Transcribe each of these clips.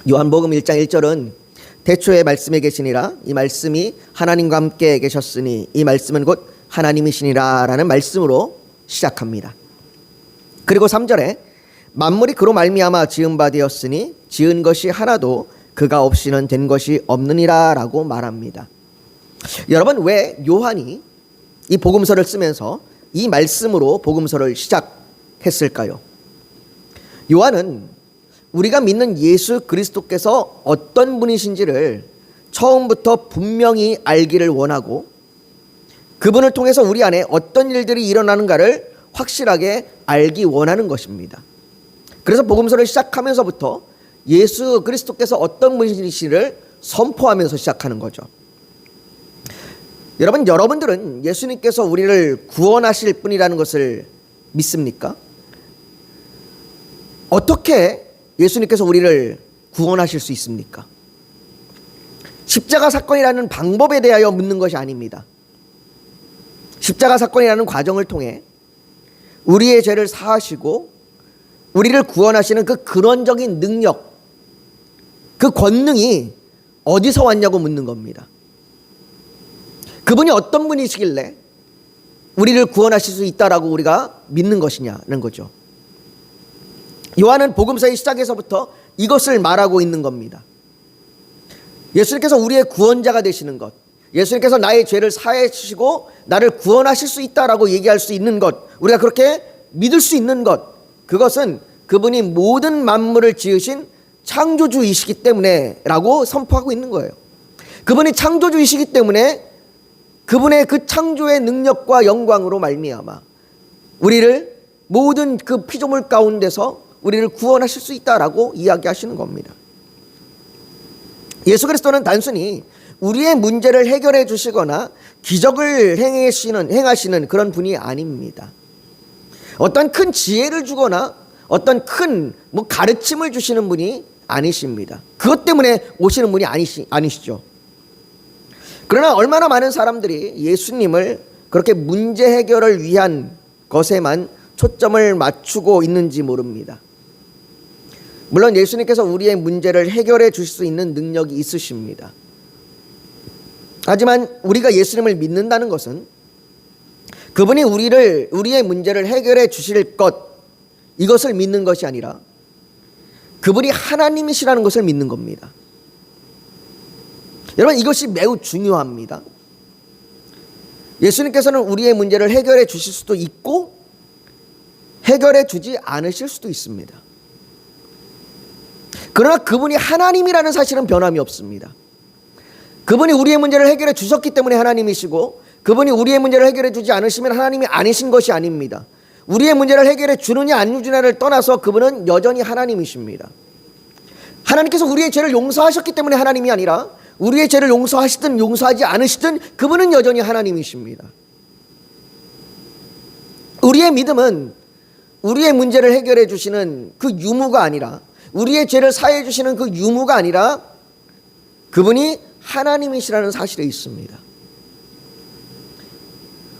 요한복음 1장 1절은 태초에 말씀에 계시니라, 이 말씀이 하나님과 함께 계셨으니 이 말씀은 곧 하나님이시니라 라는 말씀으로 시작합니다. 그리고 3절에 만물이 그로 말미암아 지은 바 되었으니 지은 것이 하나도 그가 없이는 된 것이 없느니라 라고 말합니다. 여러분, 왜 요한이 이 복음서를 쓰면서 이 말씀으로 복음서를 시작했을까요? 요한은 우리가 믿는 예수 그리스도께서 어떤 분이신지를 처음부터 분명히 알기를 원하고 그분을 통해서 우리 안에 어떤 일들이 일어나는가를 확실하게 알기 원하는 것입니다. 그래서 복음서를 시작하면서부터 예수 그리스도께서 어떤 분이신지를 선포하면서 시작하는 거죠. 여러분들은 예수님께서 우리를 구원하실 분이라는 것을 믿습니까? 어떻게 예수님께서 우리를 구원하실 수 있습니까? 십자가 사건이라는 방법에 대하여 묻는 것이 아닙니다. 십자가 사건이라는 과정을 통해 우리의 죄를 사하시고 우리를 구원하시는 그 근원적인 능력, 그 권능이 어디서 왔냐고 묻는 겁니다. 그분이 어떤 분이시길래 우리를 구원하실 수 있다라고 우리가 믿는 것이냐는 거죠. 요한은 복음서의 시작에서부터 이것을 말하고 있는 겁니다. 예수님께서 우리의 구원자가 되시는 것, 예수님께서 나의 죄를 사해 주시고 나를 구원하실 수 있다라고 얘기할 수 있는 것, 우리가 그렇게 믿을 수 있는 것, 그것은 그분이 모든 만물을 지으신 창조주이시기 때문에 라고 선포하고 있는 거예요. 그분이 창조주이시기 때문에 그분의 그 창조의 능력과 영광으로 말미암아 우리를 모든 그 피조물 가운데서 우리를 구원하실 수 있다라고 이야기하시는 겁니다. 예수 그리스도는 단순히 우리의 문제를 해결해 주시거나 기적을 행하시는 그런 분이 아닙니다. 어떤 큰 지혜를 주거나 어떤 큰 가르침을 주시는 분이 아니십니다. 그것 때문에 오시는 분이 아니시죠. 그러나 얼마나 많은 사람들이 예수님을 그렇게 문제 해결을 위한 것에만 초점을 맞추고 있는지 모릅니다. 물론 예수님께서 우리의 문제를 해결해 주실 수 있는 능력이 있으십니다. 하지만 우리가 예수님을 믿는다는 것은 그분이 우리의 문제를 해결해 주실 것, 이것을 믿는 것이 아니라 그분이 하나님이시라는 것을 믿는 겁니다. 여러분, 이것이 매우 중요합니다. 예수님께서는 우리의 문제를 해결해 주실 수도 있고 해결해 주지 않으실 수도 있습니다. 그러나 그분이 하나님이라는 사실은 변함이 없습니다. 그분이 우리의 문제를 해결해 주셨기 때문에 하나님이시고 그분이 우리의 문제를 해결해 주지 않으시면 하나님이 아니신 것이 아닙니다. 우리의 문제를 해결해 주느냐 안 주느냐를 떠나서 그분은 여전히 하나님이십니다. 하나님께서 우리의 죄를 용서하셨기 때문에 하나님이 아니라 우리의 죄를 용서하시든 용서하지 않으시든 그분은 여전히 하나님이십니다. 우리의 믿음은 우리의 문제를 해결해 주시는 그 유무가 아니라, 우리의 죄를 사해 주시는 그 유무가 아니라 그분이 하나님이시라는 사실에 있습니다.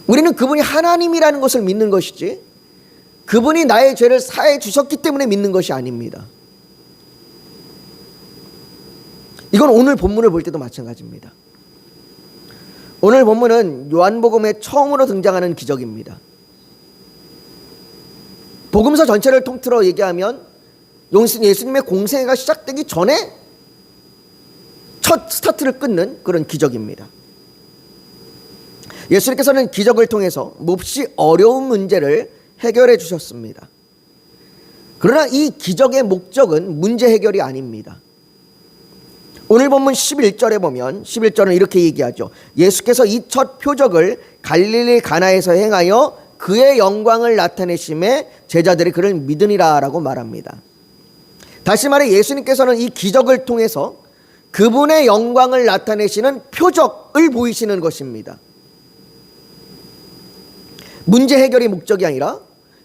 우리는 그분이 하나님이라는 것을 믿는 것이지 그분이 나의 죄를 사해 주셨기 때문에 믿는 것이 아닙니다. 이건 오늘 본문을 볼 때도 마찬가지입니다. 오늘 본문은 요한복음에 처음으로 등장하는 기적입니다. 복음서 전체를 통틀어 얘기하면 예수님의 공생애가 시작되기 전에 첫 스타트를 끊는 그런 기적입니다. 예수님께서는 기적을 통해서 몹시 어려운 문제를 해결해 주셨습니다. 그러나 이 기적의 목적은 문제 해결이 아닙니다. 오늘 본문 11절에 보면 11절은 이렇게 얘기하죠. 예수께서 이 첫 표적을 갈릴리 가나에서 행하여 그의 영광을 나타내심에 제자들이 그를 믿으니라 라고 말합니다. 다시 말해 예수님께서는 이 기적을 통해서 그분의 영광을 나타내시는 표적을 보이시는 것입니다. 문제 해결이 목적이 아니라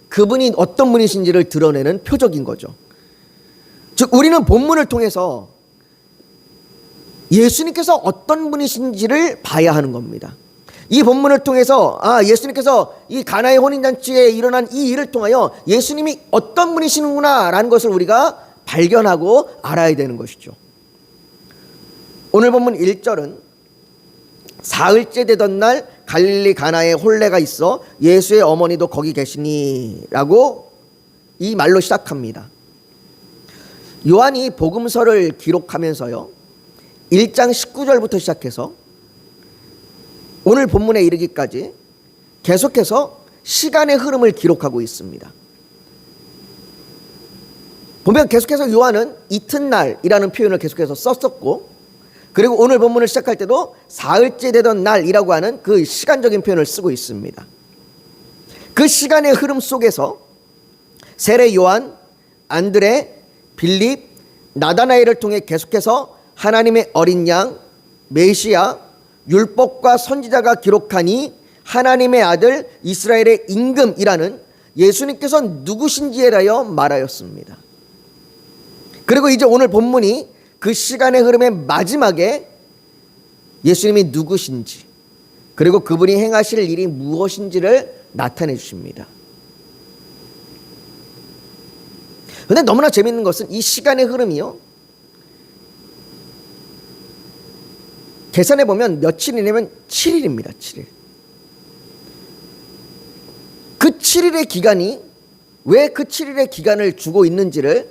그분이 어떤 분이신지를 드러내는 표적인 거죠. 즉 우리는 본문을 통해서 예수님께서 어떤 분이신지를 봐야 하는 겁니다. 이 본문을 통해서 예수님께서 이 가나의 혼인잔치에 일어난 이 일을 통하여 예수님이 어떤 분이시는구나 라는 것을 우리가 발견하고 알아야 되는 것이죠. 오늘 본문 1절은 사흘째 되던 날 갈릴리 가나에 혼례가 있어 예수의 어머니도 거기 계시니 라고 이 말로 시작합니다. 요한이 복음서를 기록하면서요, 1장 19절부터 시작해서 오늘 본문에 이르기까지 계속해서 시간의 흐름을 기록하고 있습니다. 보면 계속해서 요한은 이튿날이라는 표현을 계속해서 썼었고, 그리고 오늘 본문을 시작할 때도 사흘째 되던 날이라고 하는 그 시간적인 표현을 쓰고 있습니다. 그 시간의 흐름 속에서 세례 요한, 안드레, 빌립, 나다나엘을 통해 계속해서 하나님의 어린 양, 메시아, 율법과 선지자가 기록하니 하나님의 아들 이스라엘의 임금이라는 예수님께서 누구신지에 대하여 말하였습니다. 그리고 이제 오늘 본문이 그 시간의 흐름의 마지막에 예수님이 누구신지, 그리고 그분이 행하실 일이 무엇인지를 나타내 주십니다. 그런데 너무나 재밌는 것은 이 시간의 흐름이요, 계산해 보면 며칠이냐면 7일입니다. 7일. 그 7일의 기간이 왜 그 7일의 기간을 주고 있는지를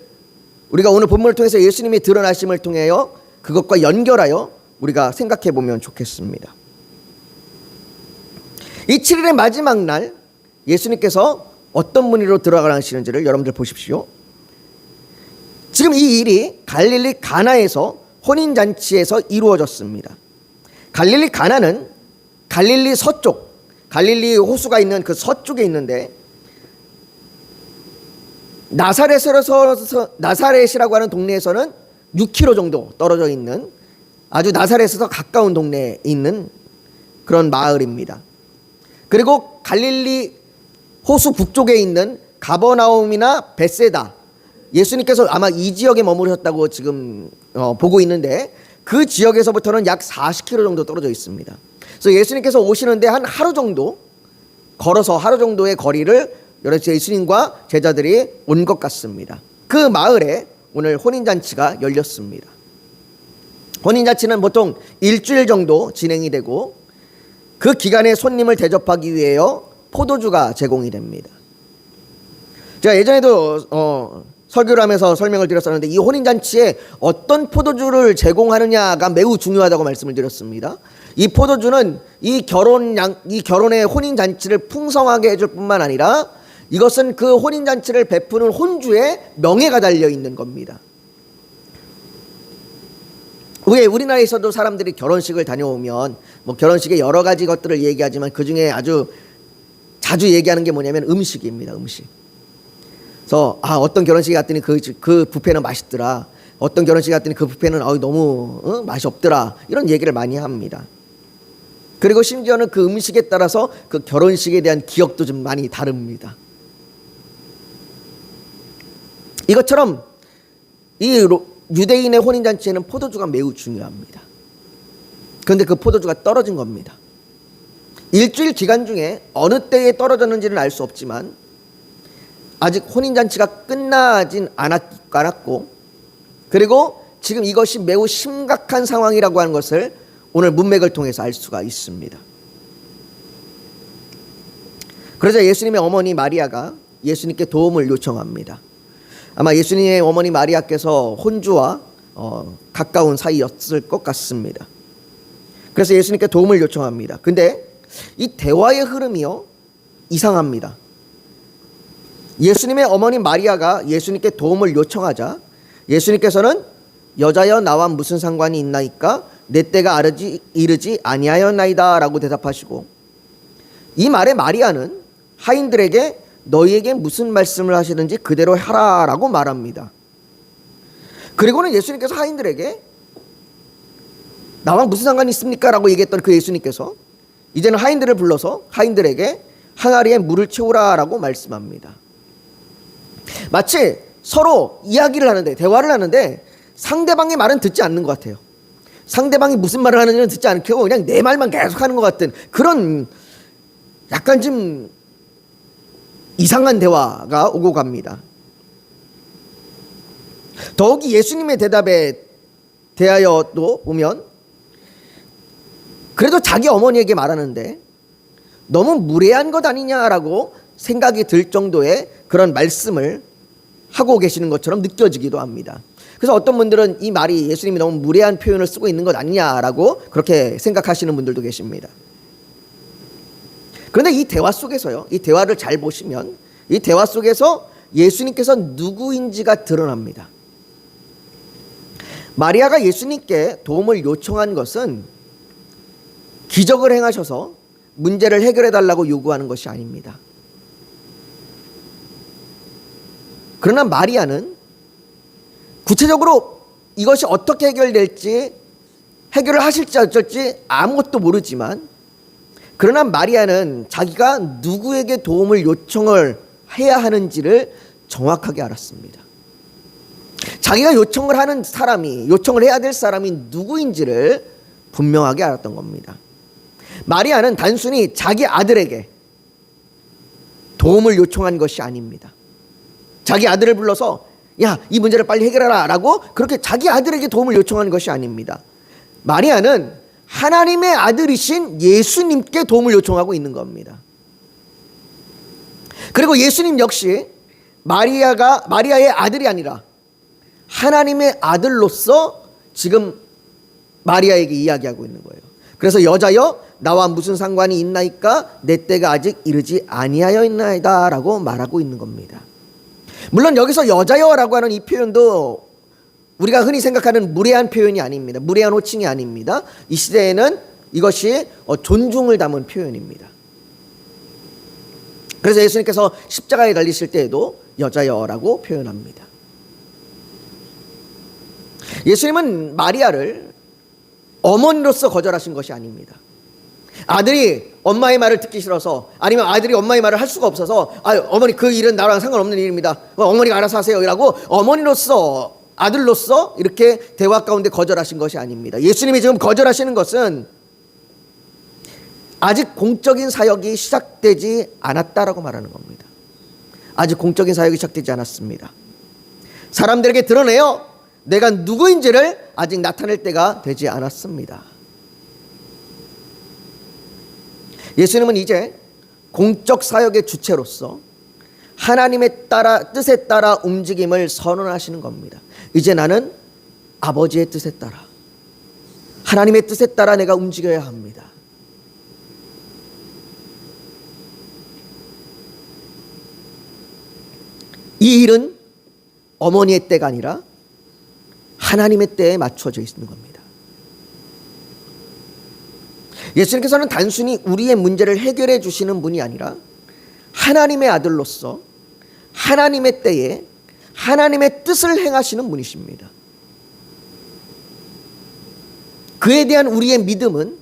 우리가 오늘 본문을 통해서 예수님이 드러나심을 통하여 그것과 연결하여 우리가 생각해 보면 좋겠습니다. 이 7일의 마지막 날 예수님께서 어떤 문의로 들어가시는지를 여러분들 보십시오. 지금 이 일이 갈릴리 가나에서 혼인잔치에서 이루어졌습니다. 갈릴리 가나는 갈릴리 서쪽, 갈릴리 호수가 있는 그 서쪽에 있는데, 나사렛이라고 하는 동네에서는 6km 정도 떨어져 있는 아주 나사렛에서 가까운 동네에 있는 그런 마을입니다. 그리고 갈릴리 호수 북쪽에 있는 가버나움이나 벳세다, 예수님께서 아마 이 지역에 머무르셨다고 지금 보고 있는데, 그 지역에서부터는 약 40km 정도 떨어져 있습니다. 그래서 예수님께서 오시는데 한 하루 정도 걸어서 하루 정도의 거리를 여러 예수님과 제자들이 온 것 같습니다. 그 마을에 오늘 혼인잔치가 열렸습니다. 혼인잔치는 보통 일주일 정도 진행이 되고, 그 기간에 손님을 대접하기 위해요 포도주가 제공이 됩니다. 제가 예전에도 설교를 하면서 설명을 드렸었는데, 이 혼인잔치에 어떤 포도주를 제공하느냐가 매우 중요하다고 말씀을 드렸습니다. 이 포도주는 이 결혼의 혼인잔치를 풍성하게 해줄 뿐만 아니라 이것은 그 혼인잔치를 베푸는 혼주의 명예가 달려있는 겁니다. 왜 우리나라에서도 사람들이 결혼식을 다녀오면 뭐 결혼식에 여러 가지 것들을 얘기하지만 그 중에 아주 자주 얘기하는 게 뭐냐면 음식입니다. 음식. 그래서 어떤 결혼식에 갔더니 그 뷔페는 맛있더라, 어떤 결혼식에 갔더니 그 뷔페는 너무 맛이 없더라, 이런 얘기를 많이 합니다. 그리고 심지어는 그 음식에 따라서 그 결혼식에 대한 기억도 좀 많이 다릅니다. 이것처럼 이 유대인의 혼인잔치에는 포도주가 매우 중요합니다. 그런데 그 포도주가 떨어진 겁니다. 일주일 기간 중에 어느 때에 떨어졌는지는 알 수 없지만 아직 혼인잔치가 끝나진 않았고, 그리고 지금 이것이 매우 심각한 상황이라고 하는 것을 오늘 문맥을 통해서 알 수가 있습니다. 그래서 예수님의 어머니 마리아가 예수님께 도움을 요청합니다. 아마 예수님의 어머니 마리아께서 혼주와 가까운 사이였을 것 같습니다. 그래서 예수님께 도움을 요청합니다. 근데 이 대화의 흐름이요, 이상합니다. 예수님의 어머니 마리아가 예수님께 도움을 요청하자 예수님께서는 여자여 나와 무슨 상관이 있나이까, 내 때가 이르지 아니하였나이다 라고 대답하시고, 이 말에 마리아는 하인들에게 너희에게 무슨 말씀을 하시는지 그대로 하라 라고 말합니다. 그리고는 예수님께서 하인들에게 나와 무슨 상관이 있습니까? 라고 얘기했던 그 예수님께서 이제는 하인들을 불러서 하인들에게 항아리에 물을 채우라 라고 말씀합니다. 마치 서로 이야기를 하는데, 대화를 하는데 상대방의 말은 듣지 않는 것 같아요. 상대방이 무슨 말을 하는지는 듣지 않고 그냥 내 말만 계속 하는 것 같은 그런 약간 좀 이상한 대화가 오고 갑니다. 더욱이 예수님의 대답에 대하여도 보면 그래도 자기 어머니에게 말하는데 너무 무례한 것 아니냐라고 생각이 들 정도의 그런 말씀을 하고 계시는 것처럼 느껴지기도 합니다. 그래서 어떤 분들은 이 말이 예수님이 너무 무례한 표현을 쓰고 있는 것 아니냐라고 그렇게 생각하시는 분들도 계십니다. 그런데 이 대화 속에서요, 이 대화를 잘 보시면 이 대화 속에서 예수님께서 누구인지가 드러납니다. 마리아가 예수님께 도움을 요청한 것은 기적을 행하셔서 문제를 해결해 달라고 요구하는 것이 아닙니다. 그러나 마리아는 구체적으로 이것이 어떻게 해결될지, 해결을 하실지 어쩔지 아무것도 모르지만, 그러나 마리아는 자기가 누구에게 도움을 요청을 해야 하는지를 정확하게 알았습니다. 자기가 요청을 하는 사람이, 요청을 해야 될 사람이 누구인지를 분명하게 알았던 겁니다. 마리아는 단순히 자기 아들에게 도움을 요청한 것이 아닙니다. 자기 아들을 불러서 야, 이 문제를 빨리 해결하라 라고 그렇게 자기 아들에게 도움을 요청하는 것이 아닙니다. 마리아는 하나님의 아들이신 예수님께 도움을 요청하고 있는 겁니다. 그리고 예수님 역시 마리아의 아들이 아니라 하나님의 아들로서 지금 마리아에게 이야기하고 있는 거예요. 그래서 여자여 나와 무슨 상관이 있나이까 내 때가 아직 이르지 아니하여 있나이다 라고 말하고 있는 겁니다. 물론 여기서 여자여라고 하는 이 표현도 우리가 흔히 생각하는 무례한 표현이 아닙니다. 무례한 호칭이 아닙니다. 이 시대에는 이것이 존중을 담은 표현입니다. 그래서 예수님께서 십자가에 달리실 때에도 여자여라고 표현합니다. 예수님은 마리아를 어머니로서 거절하신 것이 아닙니다. 아들이 엄마의 말을 듣기 싫어서, 아니면 아들이 엄마의 말을 할 수가 없어서 어머니 그 일은 나랑 상관없는 일입니다, 어머니가 알아서 하세요 라고 어머니로서, 아들로서 이렇게 대화 가운데 거절하신 것이 아닙니다. 예수님이 지금 거절하시는 것은 아직 공적인 사역이 시작되지 않았다라고 말하는 겁니다. 아직 공적인 사역이 시작되지 않았습니다. 사람들에게 드러내어 내가 누구인지를 아직 나타낼 때가 되지 않았습니다. 예수님은 이제 공적 사역의 주체로서 하나님의 뜻에 따라 움직임을 선언하시는 겁니다. 이제 나는 아버지의 뜻에 따라, 하나님의 뜻에 따라 내가 움직여야 합니다. 이 일은 어머니의 때가 아니라 하나님의 때에 맞춰져 있는 겁니다. 예수님께서는 단순히 우리의 문제를 해결해 주시는 분이 아니라 하나님의 아들로서 하나님의 때에 하나님의 뜻을 행하시는 분이십니다. 그에 대한 우리의 믿음은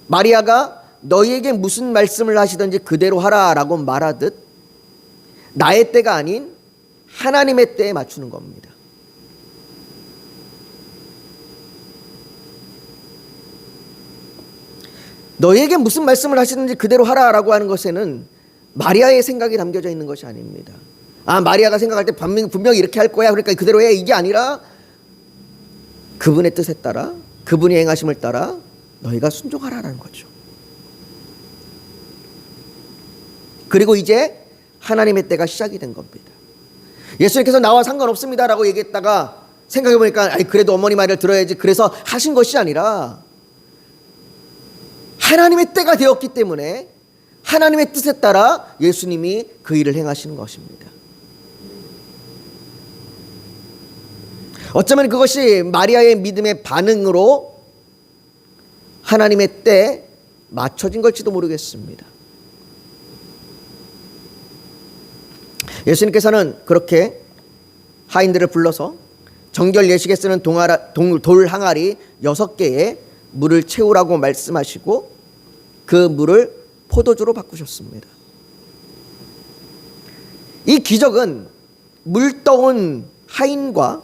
마리아가 너희에게 무슨 말씀을 하시든지 그대로 하라라고 말하듯 나의 때가 아닌 하나님의 때에 맞추는 겁니다. 너희에게 무슨 말씀을 하시든지 그대로 하라라고 하는 것에는 마리아의 생각이 담겨져 있는 것이 아닙니다. 마리아가 생각할 때 분명히 이렇게 할 거야, 그러니까 그대로 해, 이게 아니라 그분의 뜻에 따라, 그분이 행하심을 따라 너희가 순종하라라는 거죠. 그리고 이제 하나님의 때가 시작이 된 겁니다. 예수님께서 나와 상관없습니다라고 얘기했다가 생각해보니까 그래도 어머니 말을 들어야지, 그래서 하신 것이 아니라 하나님의 때가 되었기 때문에 하나님의 뜻에 따라 예수님이 그 일을 행하시는 것입니다. 어쩌면 그것이 마리아의 믿음의 반응으로 하나님의 때에 맞춰진 걸지도 모르겠습니다. 예수님께서는 그렇게 하인들을 불러서 정결 예식에 쓰는 돌 항아리 6개에 물을 채우라고 말씀하시고 그 물을 포도주로 바꾸셨습니다. 이 기적은 물 떠온 하인과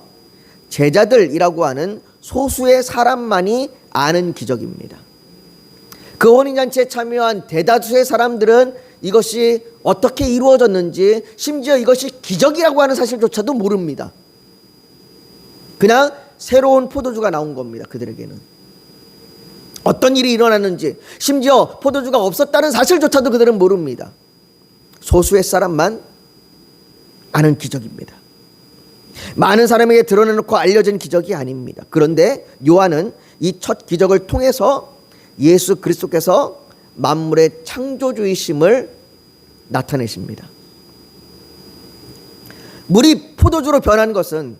제자들이라고 하는 소수의 사람만이 아는 기적입니다. 그 혼인잔치에 참여한 대다수의 사람들은 이것이 어떻게 이루어졌는지, 심지어 이것이 기적이라고 하는 사실조차도 모릅니다. 그냥 새로운 포도주가 나온 겁니다. 그들에게는 어떤 일이 일어났는지, 심지어 포도주가 없었다는 사실조차도 그들은 모릅니다. 소수의 사람만 아는 기적입니다. 많은 사람에게 드러내놓고 알려진 기적이 아닙니다. 그런데 요한은 이 첫 기적을 통해서 예수 그리스도께서 만물의 창조주이심을 나타내십니다. 물이 포도주로 변한 것은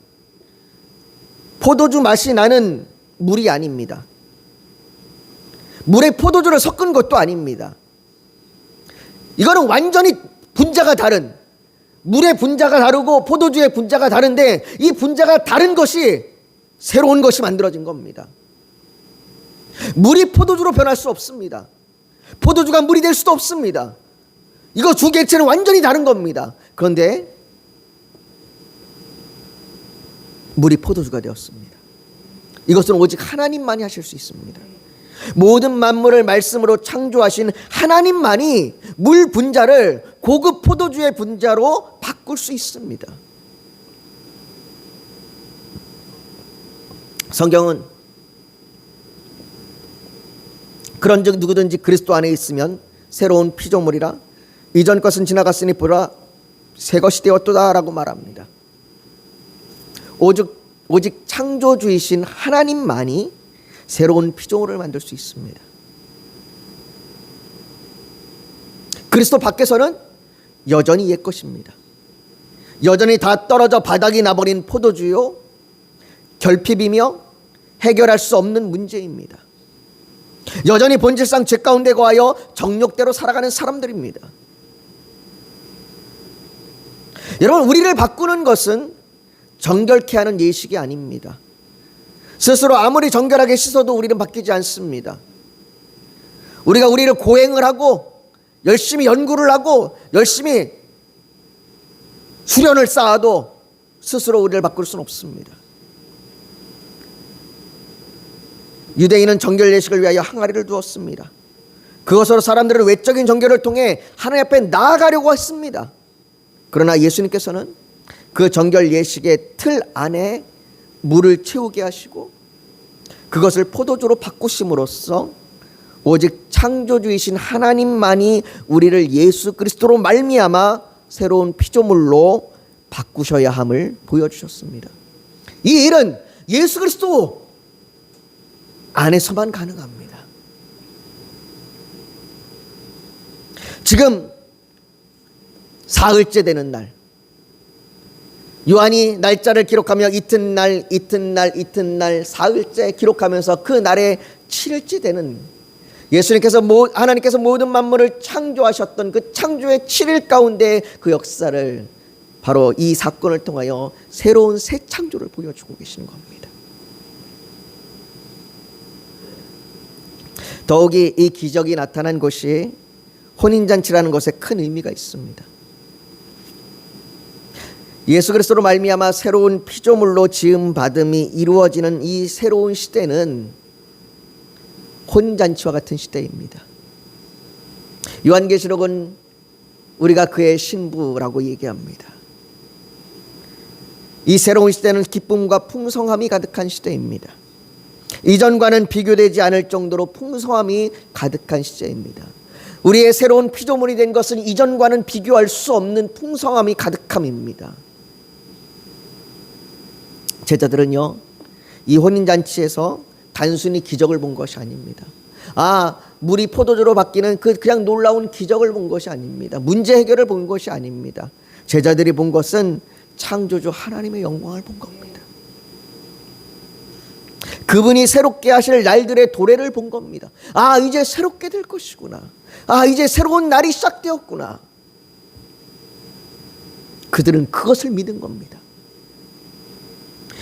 포도주 맛이 나는 물이 아닙니다. 물에 포도주를 섞은 것도 아닙니다. 이거는 완전히 분자가 다른, 물의 분자가 다르고 포도주의 분자가 다른데 이 분자가 다른 것이 새로운 것이 만들어진 겁니다. 물이 포도주로 변할 수 없습니다. 포도주가 물이 될 수도 없습니다. 이거 두 개체는 완전히 다른 겁니다. 그런데 물이 포도주가 되었습니다. 이것은 오직 하나님만이 하실 수 있습니다. 모든 만물을 말씀으로 창조하신 하나님만이 물 분자를 고급 포도주의 분자로 바꿀 수 있습니다. 성경은 그런즉 누구든지 그리스도 안에 있으면 새로운 피조물이라 이전 것은 지나갔으니 보라 새 것이 되었도다 라고 말합니다. 오직 창조주이신 하나님만이 새로운 피조물을 만들 수 있습니다. 그리스도 밖에서는 여전히 옛 것입니다. 여전히 다 떨어져 바닥이 나버린 포도주요, 결핍이며 해결할 수 없는 문제입니다. 여전히 본질상 죄 가운데 거하여 정욕대로 살아가는 사람들입니다. 여러분, 우리를 바꾸는 것은 정결케 하는 예식이 아닙니다. 스스로 아무리 정결하게 씻어도 우리는 바뀌지 않습니다. 우리가 우리를 고행을 하고 열심히 연구를 하고 열심히 수련을 쌓아도 스스로 우리를 바꿀 수는 없습니다. 유대인은 정결 예식을 위하여 항아리를 두었습니다. 그것으로 사람들은 외적인 정결을 통해 하나님 앞에 나아가려고 했습니다. 그러나 예수님께서는 그 정결 예식의 틀 안에 물을 채우게 하시고 그것을 포도주로 바꾸심으로써 오직 창조주이신 하나님만이 우리를 예수 그리스도로 말미암아 새로운 피조물로 바꾸셔야 함을 보여주셨습니다. 이 일은 예수 그리스도 안에서만 가능합니다. 지금 사흘째 되는 날, 요한이 날짜를 기록하며 이튿날 사흘째 기록하면서 그 날에 7일째 되는 하나님께서 모든 만물을 창조하셨던 그 창조의 7일 가운데 그 역사를 바로 이 사건을 통하여 새로운 새 창조를 보여주고 계시는 겁니다. 더욱이 이 기적이 나타난 곳이 혼인잔치라는 것에 큰 의미가 있습니다. 예수 그리스도로 말미암아 새로운 피조물로 지음 받음이 이루어지는 이 새로운 시대는 혼인잔치와 같은 시대입니다. 요한계시록은 우리가 그의 신부라고 얘기합니다. 이 새로운 시대는 기쁨과 풍성함이 가득한 시대입니다. 이전과는 비교되지 않을 정도로 풍성함이 가득한 시대입니다. 우리의 새로운 피조물이 된 것은 이전과는 비교할 수 없는 풍성함이 가득함입니다. 제자들은요, 이 혼인잔치에서 단순히 기적을 본 것이 아닙니다. 물이 포도주로 바뀌는 그냥 놀라운 기적을 본 것이 아닙니다. 문제 해결을 본 것이 아닙니다. 제자들이 본 것은 창조주 하나님의 영광을 본 겁니다. 그분이 새롭게 하실 날들의 도래를 본 겁니다. 이제 새롭게 될 것이구나. 이제 새로운 날이 시작되었구나. 그들은 그것을 믿은 겁니다.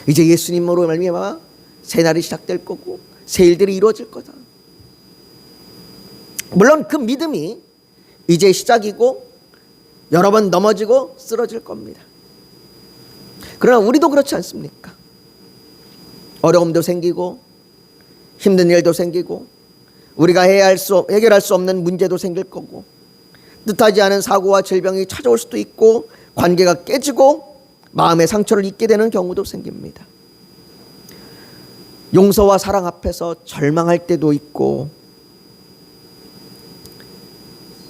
이제 예수님으로 말미암아 새 날이 시작될 거고 새 일들이 이루어질 거다. 물론 그 믿음이 이제 시작이고 여러 번 넘어지고 쓰러질 겁니다. 그러나 우리도 그렇지 않습니까? 어려움도 생기고 힘든 일도 생기고 우리가 해결할 수 없는 문제도 생길 거고 뜻하지 않은 사고와 질병이 찾아올 수도 있고 관계가 깨지고 마음의 상처를 입게 되는 경우도 생깁니다. 용서와 사랑 앞에서 절망할 때도 있고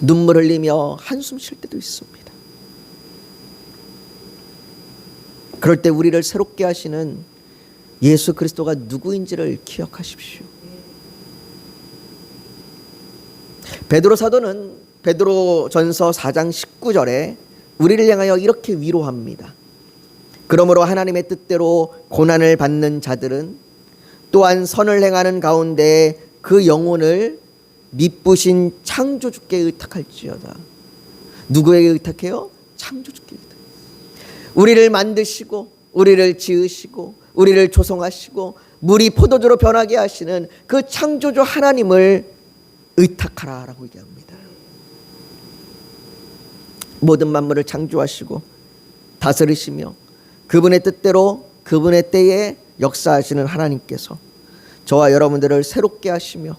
눈물 흘리며 한숨 쉴 때도 있습니다. 그럴 때 우리를 새롭게 하시는 예수 그리스도가 누구인지를 기억하십시오. 베드로 사도는 베드로전서 4장 19절에 우리를 향하여 이렇게 위로합니다. 그러므로 하나님의 뜻대로 고난을 받는 자들은 또한 선을 행하는 가운데 그 영혼을 미쁘신 창조주께 의탁할지어다. 누구에게 의탁해요? 창조주께 의탁. 우리를 만드시고 우리를 지으시고 우리를 조성하시고 물이 포도주로 변하게 하시는 그 창조주 하나님을 의탁하라라고 얘기합니다. 모든 만물을 창조하시고 다스리시며 그분의 뜻대로 그분의 때에 역사하시는 하나님께서 저와 여러분들을 새롭게 하시며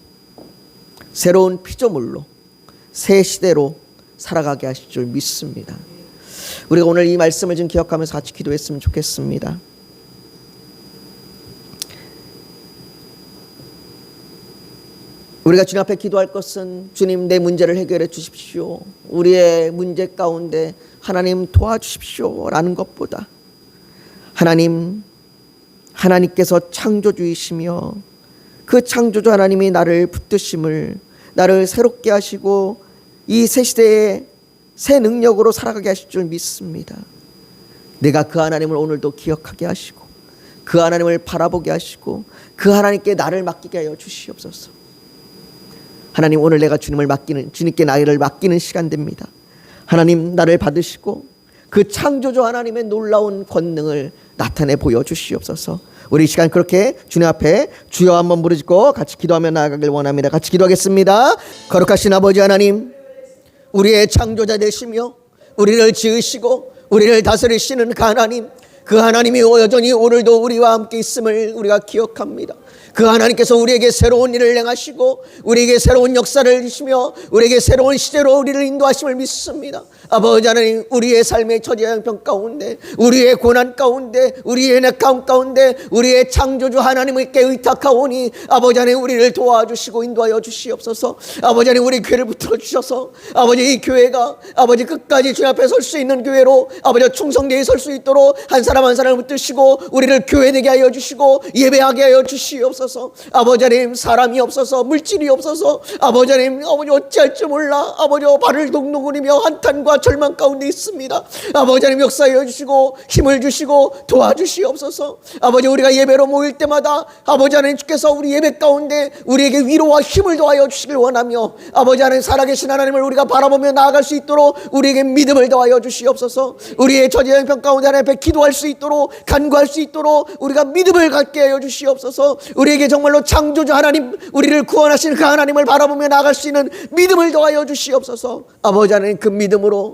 새로운 피조물로 새 시대로 살아가게 하실 줄 믿습니다. 우리가 오늘 이 말씀을 좀 기억하면서 같이 기도했으면 좋겠습니다. 우리가 주님 앞에 기도할 것은 주님 내 문제를 해결해 주십시오. 우리의 문제 가운데 하나님 도와주십시오 라는 것보다 하나님께서 창조주이시며 그 창조주 하나님이 나를 붙드심을 나를 새롭게 하시고 이 새 시대에 새 능력으로 살아가게 하실 줄 믿습니다. 내가 그 하나님을 오늘도 기억하게 하시고 그 하나님을 바라보게 하시고 그 하나님께 나를 맡기게 하여 주시옵소서. 하나님 오늘 내가 주님께 나를 맡기는 시간됩니다. 하나님 나를 받으시고 그 창조주 하나님의 놀라운 권능을 나타내 보여주시옵소서. 우리 이 시간 그렇게 주님 앞에 주여 한번 부르짖고 같이 기도하며 나아가길 원합니다. 같이 기도하겠습니다. 거룩하신 아버지 하나님, 우리의 창조자 되시며 우리를 지으시고 우리를 다스리시는 그 하나님, 그 하나님이 여전히 오늘도 우리와 함께 있음을 우리가 기억합니다. 그 하나님께서 우리에게 새로운 일을 행하시고 우리에게 새로운 역사를 주시며 우리에게 새로운 시대로 우리를 인도하심을 믿습니다. 아버지 하나님, 우리의 삶의 처지와 형편 가운데, 우리의 고난 가운데, 우리의 낙함 가운데 우리의 창조주 하나님께 의탁하오니 아버지 하나님 우리를 도와주시고 인도하여 주시옵소서. 아버지 하나님 우리 교회를 붙들어 주셔서 아버지 이 교회가 아버지 끝까지 주님 앞에 설 수 있는 교회로 아버지 충성되게 설 수 있도록 한 사람 한 사람을 붙드시고 우리를 교회되게 하여 주시고 예배하게 하여 주시옵소서. 아버지 하나님 사람이 없어서 물질이 없어서 아버지 하나님 어찌할 줄 몰라 아버지 발을 동동거리며 한탄과 절망 가운데 있습니다. 아버지 하나님 역사하여 주시고 힘을 주시고 도와주시옵소서. 아버지 우리가 예배로 모일 때마다 아버지 하나님 주께서 우리 예배 가운데 우리에게 위로와 힘을 더하여 주시길 원하며 아버지 하나님 살아계신 하나님을 우리가 바라보며 나아갈 수 있도록 우리에게 믿음을 더하여 주시옵소서. 우리의 처지 형편 가운데 하나님 앞에 기도할 수 있도록 간구할 수 있도록 우리가 믿음을 갖게 하여 주시옵소서. 우리에게 정말로 창조주 하나님 우리를 구원하신 그 하나님을 바라보며 나아갈 수 있는 믿음을 더하여 주시옵소서. 아버지 하나님 그 믿음으로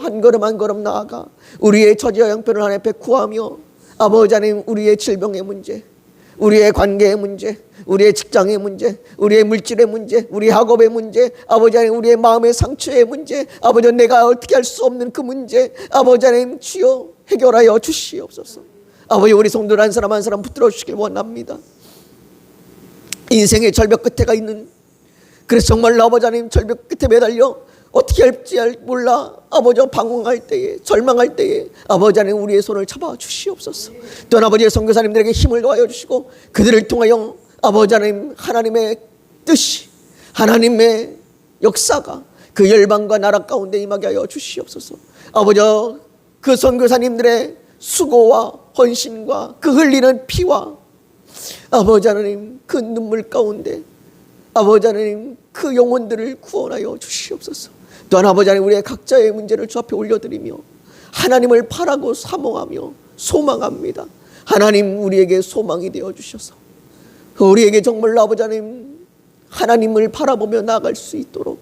한 걸음 한 걸음 나아가 우리의 처지와 형편을 하나님 앞에 구하며 아버지 하나님 우리의 질병의 문제, 우리의 관계의 문제, 우리의 직장의 문제, 우리의 물질의 문제, 우리의 학업의 문제, 아버지 하나님 우리의 마음의 상처의 문제, 아버지 내가 어떻게 할 수 없는 그 문제 아버지 하나님 주여 해결하여 주시옵소서. 아버지 우리 성도들 한 사람 한 사람 붙들어 주시길 원합니다. 인생의 절벽 끝에가 있는, 그래서 정말 아버지 하나님 절벽 끝에 매달려 어떻게 할지 몰라 아버지 방황할 때에 절망할 때에 아버지 하나님 우리의 손을 잡아 주시옵소서. 또한 아버지의 선교사님들에게 힘을 더하여 주시고 그들을 통하여 아버지 하나님 하나님의 뜻이 하나님의 역사가 그 열방과 나라 가운데 임하게 하여 주시옵소서. 아버지 그 선교사님들의 수고와 헌신과 그 흘리는 피와 아버지 하나님 그 눈물 가운데 아버지 하나님 그 영혼들을 구원하여 주시옵소서. 또한 아버지 하나님 우리의 각자의 문제를 주 앞에 올려드리며 하나님을 바라고 사모하며 소망합니다. 하나님 우리에게 소망이 되어 주셔서 우리에게 정말로 아버지 하나님을 바라보며 나아갈 수 있도록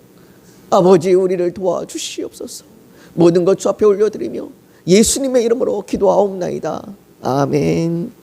아버지 우리를 도와주시옵소서. 모든 것 주 앞에 올려드리며 예수님의 이름으로 기도하옵나이다. 아멘.